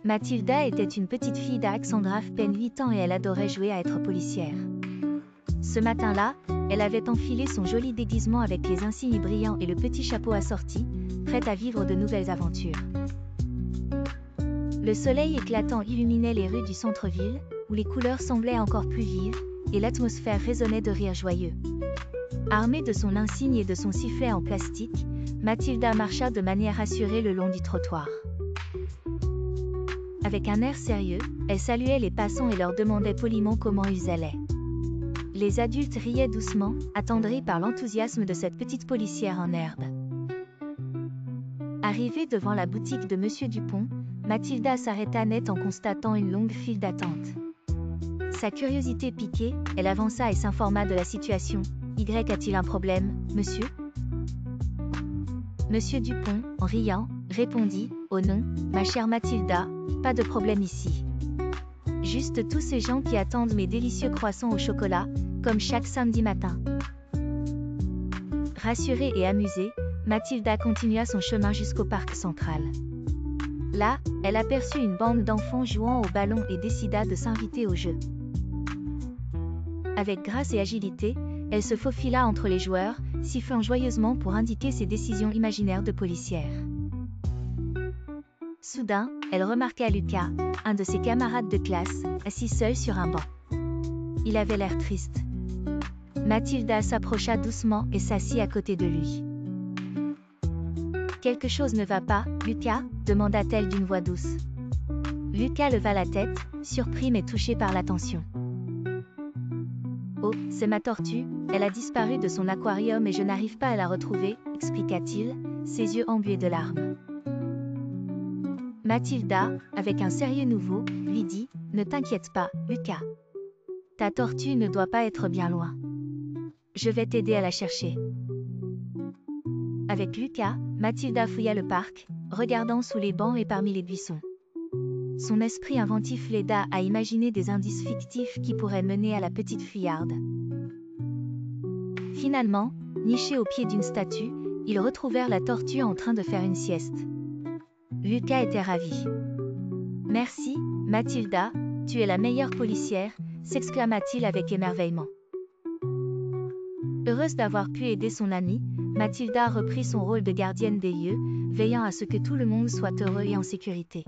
Mathilda était une petite fille d'Alexandra, à peine 8 ans, et elle adorait jouer à être policière. Ce matin-là, elle avait enfilé son joli déguisement avec les insignes brillants et le petit chapeau assorti, prête à vivre de nouvelles aventures. Le soleil éclatant illuminait les rues du centre-ville, où les couleurs semblaient encore plus vives, et l'atmosphère résonnait de rires joyeux. Armée de son insigne et de son sifflet en plastique, Mathilda marcha de manière assurée le long du trottoir. Avec un air sérieux, elle saluait les passants et leur demandait poliment comment ils allaient. Les adultes riaient doucement, attendris par l'enthousiasme de cette petite policière en herbe. Arrivée devant la boutique de Monsieur Dupont, Mathilda s'arrêta net en constatant une longue file d'attente. Sa curiosité piquée, elle avança et s'informa de la situation. « Y a-t-il un problème, monsieur ?» Monsieur Dupont, en riant, répondit « Oh non, ma chère Mathilda, pas de problème ici. Juste tous ces gens qui attendent mes délicieux croissants au chocolat, comme chaque samedi matin. » Rassurée et amusée, Mathilda continua son chemin jusqu'au parc central. Là, elle aperçut une bande d'enfants jouant au ballon et décida de s'inviter au jeu. Avec grâce et agilité, elle se faufila entre les joueurs, sifflant joyeusement pour indiquer ses décisions imaginaires de policière. Soudain, elle remarqua Lucas, un de ses camarades de classe, assis seul sur un banc. Il avait l'air triste. Mathilda s'approcha doucement et s'assit à côté de lui. « Quelque chose ne va pas, Lucas ?» demanda-t-elle d'une voix douce. Lucas leva la tête, surpris mais touché par l'attention. « Oh, c'est ma tortue, elle a disparu de son aquarium et je n'arrive pas à la retrouver, » expliqua-t-il, ses yeux embués de larmes. Mathilda, avec un sérieux nouveau, lui dit « Ne t'inquiète pas, Lucas. Ta tortue ne doit pas être bien loin. Je vais t'aider à la chercher. » Avec Lucas, Mathilda fouilla le parc, regardant sous les bancs et parmi les buissons. Son esprit inventif l'aida à imaginer des indices fictifs qui pourraient mener à la petite fuyarde. Finalement, nichés au pied d'une statue, ils retrouvèrent la tortue en train de faire une sieste. Lucas était ravi. « Merci, Mathilda, tu es la meilleure policière », s'exclama-t-il avec émerveillement. Heureuse d'avoir pu aider son amie, Mathilda reprit son rôle de gardienne des lieux, veillant à ce que tout le monde soit heureux et en sécurité.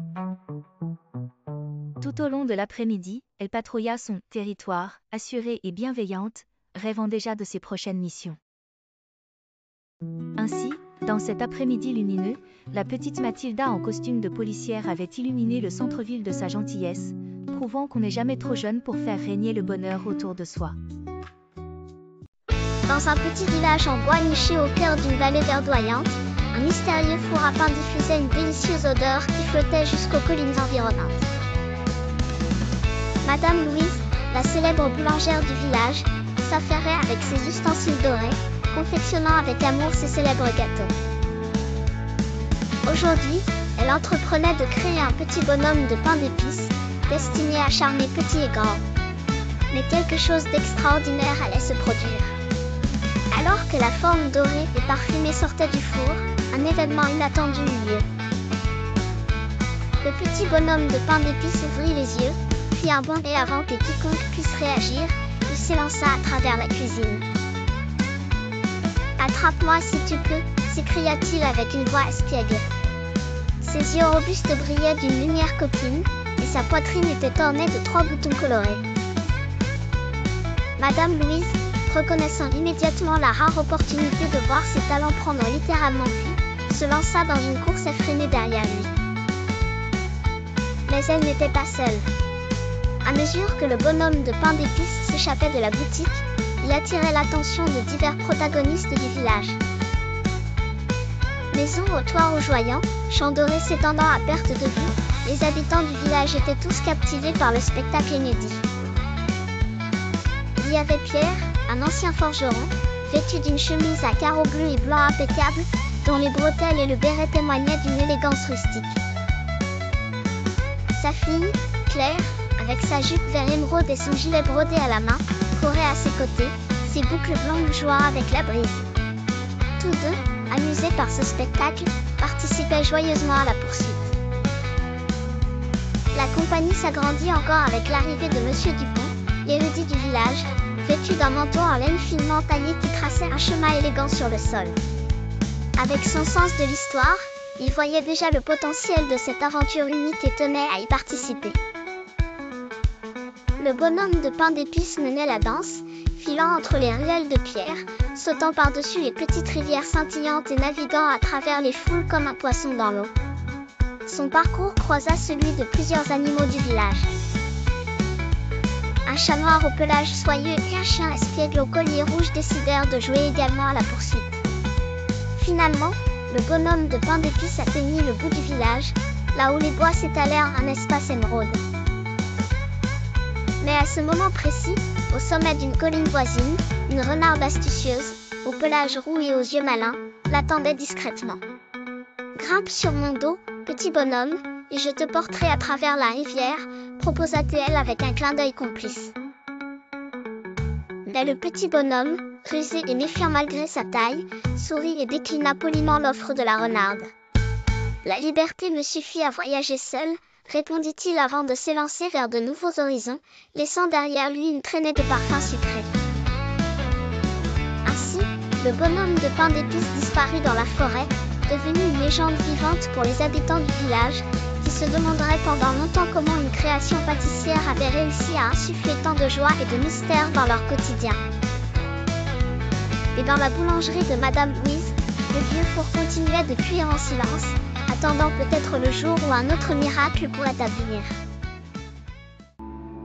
Tout au long de l'après-midi, elle patrouilla son territoire, assurée et bienveillante, rêvant déjà de ses prochaines missions. Ainsi, dans cet après-midi lumineux, la petite Mathilda en costume de policière avait illuminé le centre-ville de sa gentillesse, prouvant qu'on n'est jamais trop jeune pour faire régner le bonheur autour de soi. Dans un petit village en bois niché au cœur d'une vallée verdoyante, un mystérieux four à pain diffusait une délicieuse odeur qui flottait jusqu'aux collines environnantes. Madame Louise, la célèbre boulangère du village, s'affairait avec ses ustensiles dorés, confectionnant avec amour ses célèbres gâteaux. Aujourd'hui, elle entreprenait de créer un petit bonhomme de pain d'épices, destiné à charmer petits et grands. Mais quelque chose d'extraordinaire allait se produire. Alors que la forme dorée et parfumée sortait du four, un événement inattendu eut lieu. Le petit bonhomme de pain d'épices ouvrit les yeux, fit un bond et avant que quiconque puisse réagir, il s'élança à travers la cuisine. « Attrape-moi si tu peux » s'écria-t-il avec une voix espiègle. Ses yeux robustes brillaient d'une lumière copine, et sa poitrine était ornée de 3 boutons colorés. Madame Louise, reconnaissant immédiatement la rare opportunité de voir ses talents prendre littéralement vie, se lança dans une course effrénée derrière lui. Mais elle n'était pas seule. À mesure que le bonhomme de pain d'épices s'échappait de la boutique, il attirait l'attention de divers protagonistes du village. Maisons au toit rougeoyant, champs dorés s'étendant à perte de vue, les habitants du village étaient tous captivés par le spectacle inédit. Il y avait Pierre, un ancien forgeron, vêtu d'une chemise à carreaux bleus et blancs impeccables, dont les bretelles et le béret témoignaient d'une élégance rustique. Sa fille, Claire, avec sa jupe vert émeraude et son gilet brodé à la main, courait à ses côtés, ses boucles blanches jouant avec la brise. Tous deux, amusés par ce spectacle, participaient joyeusement à la poursuite. compagnie s'agrandit encore avec l'arrivée de Monsieur Dupont, érudit du village, vêtu d'un manteau en laine finement taillé qui traçait un chemin élégant sur le sol. Avec son sens de l'histoire, il voyait déjà le potentiel de cette aventure unique et tenait à y participer. Le bonhomme de pain d'épices menait la danse, filant entre les ruelles de pierre, sautant par-dessus les petites rivières scintillantes et naviguant à travers les foules comme un poisson dans l'eau. Son parcours croisa celui de plusieurs animaux du village. Un chat noir au pelage soyeux et un chien espiègle au collier rouge décidèrent de jouer également à la poursuite. Finalement, le bonhomme de pain d'épices atteignit le bout du village, là où les bois s'étalèrent un espace émeraude. Mais à ce moment précis, au sommet d'une colline voisine, une renarde astucieuse, au pelage roux et aux yeux malins, l'attendait discrètement. « Grimpe sur mon dos, petit bonhomme, et je te porterai à travers la rivière, » proposa-t-elle avec un clin d'œil complice. Mais le petit bonhomme, rusé et méfiant malgré sa taille, sourit et déclina poliment l'offre de la renarde. « La liberté me suffit à voyager seul, » répondit-il avant de s'élancer vers de nouveaux horizons, laissant derrière lui une traînée de parfums sucrés. Ainsi, le bonhomme de pain d'épices disparut dans la forêt, devenu une légende vivante pour les habitants du village, qui se demanderaient pendant longtemps comment une création pâtissière avait réussi à insuffler tant de joie et de mystère dans leur quotidien. Et dans la boulangerie de Madame Louise, le vieux four continuait de cuire en silence, attendant peut-être le jour où un autre miracle pourrait advenir.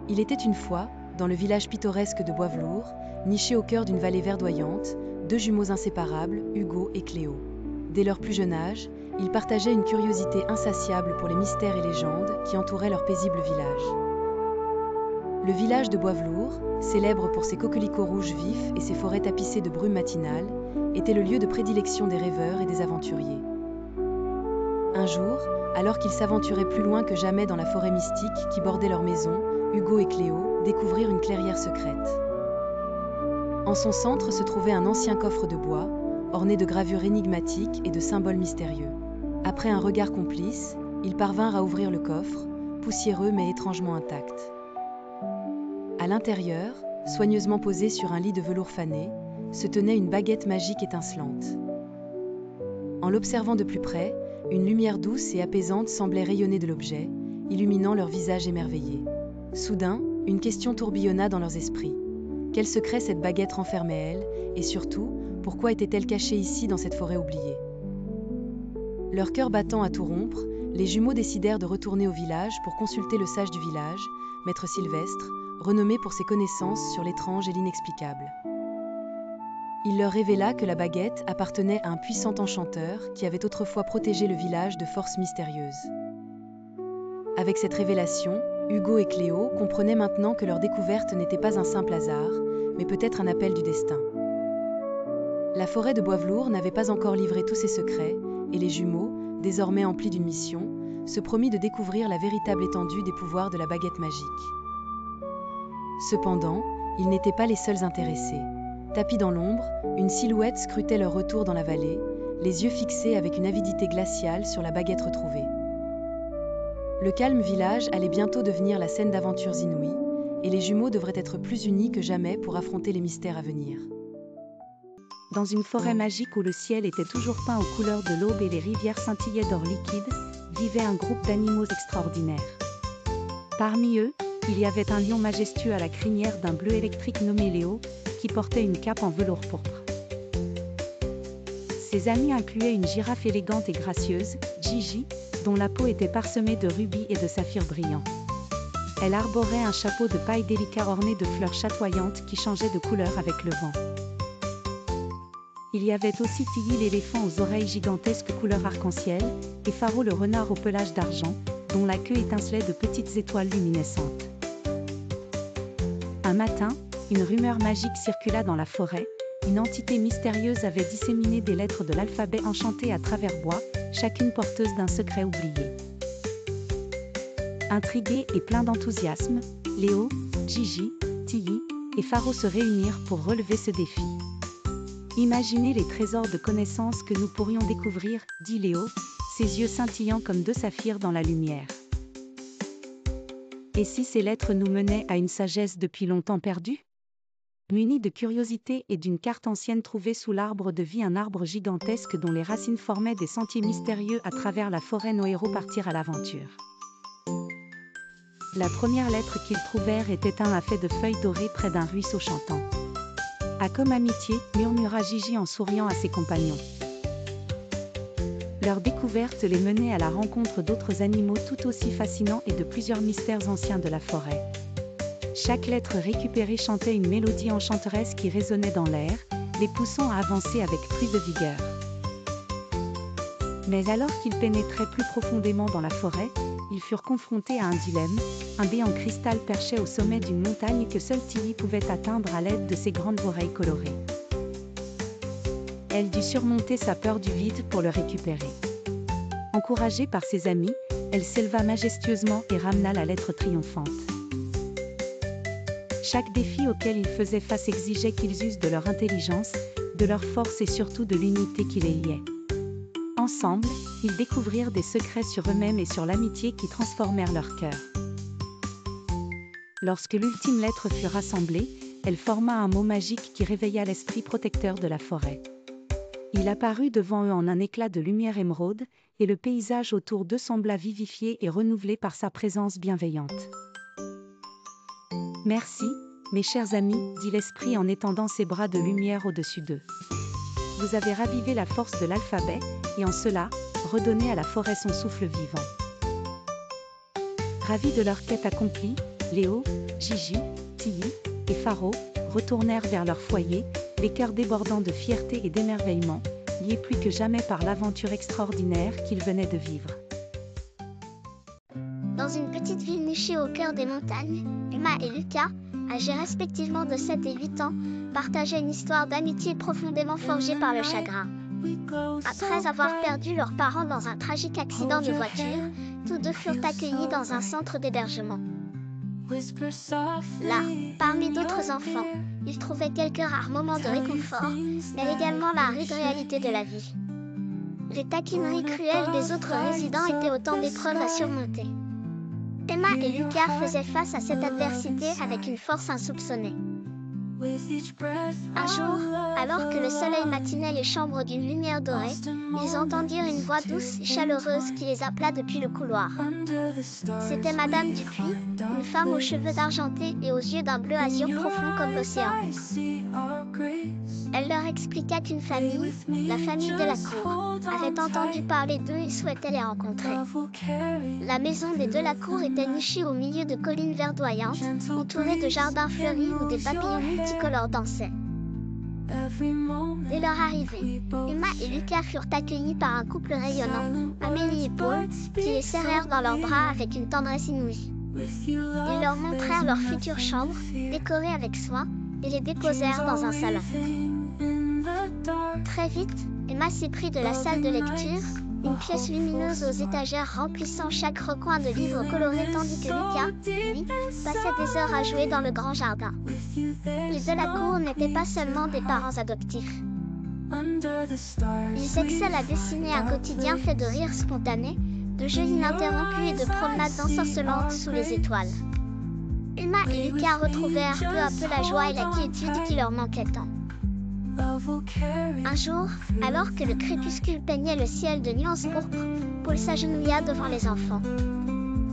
Il était une fois, dans le village pittoresque de Boisvelours, niché au cœur d'une vallée verdoyante, deux jumeaux inséparables, Hugo et Cléo. Dès leur plus jeune âge, ils partageaient une curiosité insatiable pour les mystères et légendes qui entouraient leur paisible village. Le village de Boisvelours, célèbre pour ses coquelicots rouges vifs et ses forêts tapissées de brume matinale, était le lieu de prédilection des rêveurs et des aventuriers. Un jour, alors qu'ils s'aventuraient plus loin que jamais dans la forêt mystique qui bordait leur maison, Hugo et Cléo découvrirent une clairière secrète. En son centre se trouvait un ancien coffre de bois, orné de gravures énigmatiques et de symboles mystérieux. Après un regard complice, ils parvinrent à ouvrir le coffre, poussiéreux mais étrangement intact. À l'intérieur, soigneusement posée sur un lit de velours fané, se tenait une baguette magique étincelante. En l'observant de plus près, une lumière douce et apaisante semblait rayonner de l'objet, illuminant leurs visages émerveillés. Soudain, une question tourbillonna dans leurs esprits. Quel secret cette baguette renfermait-elle, et surtout, pourquoi était-elle cachée ici dans cette forêt oubliée? Leur cœur battant à tout rompre, les jumeaux décidèrent de retourner au village pour consulter le sage du village, Maître Sylvestre, renommé pour ses connaissances sur l'étrange et l'inexplicable. Il leur révéla que la baguette appartenait à un puissant enchanteur qui avait autrefois protégé le village de forces mystérieuses. Avec cette révélation, Hugo et Cléo comprenaient maintenant que leur découverte n'était pas un simple hasard, mais peut-être un appel du destin. La forêt de Boisvelours n'avait pas encore livré tous ses secrets, et les jumeaux, désormais emplis d'une mission, se promit de découvrir la véritable étendue des pouvoirs de la baguette magique. Cependant, ils n'étaient pas les seuls intéressés. Tapis dans l'ombre, une silhouette scrutait leur retour dans la vallée, les yeux fixés avec une avidité glaciale sur la baguette retrouvée. Le calme village allait bientôt devenir la scène d'aventures inouïes, et les jumeaux devraient être plus unis que jamais pour affronter les mystères à venir. Dans une forêt magique où le ciel était toujours peint aux couleurs de l'aube et les rivières scintillaient d'or liquide, vivait un groupe d'animaux extraordinaires. Parmi eux, il y avait un lion majestueux à la crinière d'un bleu électrique nommé Léo, qui portait une cape en velours pourpre. Ses amis incluaient une girafe élégante et gracieuse, Gigi, dont la peau était parsemée de rubis et de saphirs brillants. Elle arborait un chapeau de paille délicat orné de fleurs chatoyantes qui changeaient de couleur avec le vent. Il y avait aussi Tiggy l'éléphant aux oreilles gigantesques couleur arc-en-ciel, et Faro le renard au pelage d'argent, dont la queue étincelait de petites étoiles luminescentes. Un matin, une rumeur magique circula dans la forêt. Une entité mystérieuse avait disséminé des lettres de l'alphabet enchanté à travers bois, chacune porteuse d'un secret oublié. Intrigués et pleins d'enthousiasme, Léo, Gigi, Tiggy et Faro se réunirent pour relever ce défi. Imaginez les trésors de connaissances que nous pourrions découvrir, dit Léo, ses yeux scintillants comme deux saphirs dans la lumière. Et si ces lettres nous menaient à une sagesse depuis longtemps perdue? Muni de curiosité et d'une carte ancienne trouvée sous l'arbre de vie, un arbre gigantesque dont les racines formaient des sentiers mystérieux à travers la forêt, nos héros partirent à l'aventure. La première lettre qu'ils trouvèrent était un affaire de feuilles dorées près d'un ruisseau chantant. « Ah, comme amitié !» murmura Gigi en souriant à ses compagnons. Leur découverte les menait à la rencontre d'autres animaux tout aussi fascinants et de plusieurs mystères anciens de la forêt. Chaque lettre récupérée chantait une mélodie enchanteresse qui résonnait dans l'air, les poussant à avancer avec plus de vigueur. Mais alors qu'ils pénétraient plus profondément dans la forêt, ils furent confrontés à un dilemme. Un dé en cristal perchait au sommet d'une montagne que seule Tilly pouvait atteindre à l'aide de ses grandes oreilles colorées. Elle dut surmonter sa peur du vide pour le récupérer. Encouragée par ses amis, elle s'éleva majestueusement et ramena la lettre triomphante. Chaque défi auquel ils faisaient face exigeait qu'ils usent de leur intelligence, de leur force et surtout de l'unité qui les liait. Ensemble, ils découvrirent des secrets sur eux-mêmes et sur l'amitié qui transformèrent leur cœur. Lorsque l'ultime lettre fut rassemblée, elle forma un mot magique qui réveilla l'esprit protecteur de la forêt. Il apparut devant eux en un éclat de lumière émeraude, et le paysage autour d'eux sembla vivifié et renouvelé par sa présence bienveillante. « Merci, mes chers amis, dit l'esprit en étendant ses bras de lumière au-dessus d'eux. Vous avez ravivé la force de l'alphabet, et en cela, redonné à la forêt son souffle vivant. » Ravis de leur quête accomplie, Léo, Gigi, Tilly et Faro retournèrent vers leur foyer, les cœurs débordants de fierté et d'émerveillement, liés plus que jamais par l'aventure extraordinaire qu'ils venaient de vivre. Dans une petite ville nichée au cœur des montagnes, Emma et Lucas, âgés respectivement de 7 et 8 ans, partageaient une histoire d'amitié profondément forgée par le chagrin. Après avoir perdu leurs parents dans un tragique accident de voiture, tous deux furent accueillis dans un centre d'hébergement. Là, parmi d'autres enfants, ils trouvaient quelques rares moments de réconfort, mais également la rude réalité de la vie. Les taquineries cruelles des autres résidents étaient autant d'épreuves à surmonter. Emma et Lucas faisaient face à cette adversité avec une force insoupçonnée. Un jour, alors que le soleil matinait les chambres d'une lumière dorée, ils entendirent une voix douce et chaleureuse qui les appela depuis le couloir. C'était Madame Dupuis, une femme aux cheveux argentés et aux yeux d'un bleu azur profond comme l'océan. Elle leur expliqua qu'une famille, la famille de la cour, avait entendu parler d'eux et souhaitait les rencontrer. La maison des Delacour était nichée au milieu de collines verdoyantes, entourée de jardins fleuris où des papillons multicolores dansaient. Dès leur arrivée, Emma et Lucas furent accueillis par un couple rayonnant, Amélie et Paul, qui les serrèrent dans leurs bras avec une tendresse inouïe. Ils leur montrèrent leur future chambre, décorée avec soin, et les déposèrent dans un salon. Très vite, Emma s'éprit de la salle de lecture, une pièce lumineuse aux étagères remplissant chaque recoin de livres colorés, tandis que Lucas, lui, passait des heures à jouer dans le grand jardin. Les Delacour n'étaient pas seulement des parents adoptifs. Ils excellent à dessiner un quotidien fait de rires spontanés, de jeux ininterrompus et de promenades ensorcelantes sous les étoiles. Emma et Lucas retrouvèrent peu à peu la joie et la quiétude qui leur manquaient tant. Un jour, alors que le crépuscule peignait le ciel de nuances pourpres, Paul s'agenouilla devant les enfants.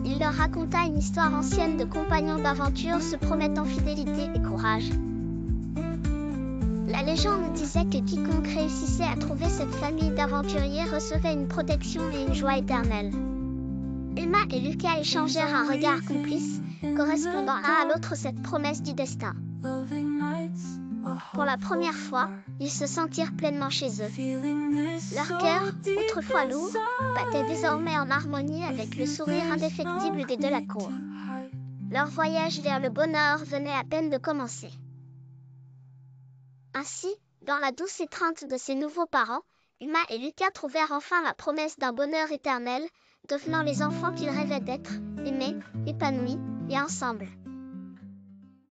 Il leur raconta une histoire ancienne de compagnons d'aventure se promettant fidélité et courage. La légende disait que quiconque réussissait à trouver cette famille d'aventuriers recevait une protection et une joie éternelle. Emma et Lucas échangèrent un regard complice, correspondant l'un à l'autre cette promesse du destin. Pour la première fois, ils se sentirent pleinement chez eux. Leur cœur, autrefois lourd, battait désormais en harmonie avec le sourire indéfectible des Delacour. Leur voyage vers le bonheur venait à peine de commencer. Ainsi, dans la douce étreinte de ses nouveaux parents, Emma et Lucas trouvèrent enfin la promesse d'un bonheur éternel, devenant les enfants qu'ils rêvaient d'être, aimés, épanouis et ensemble.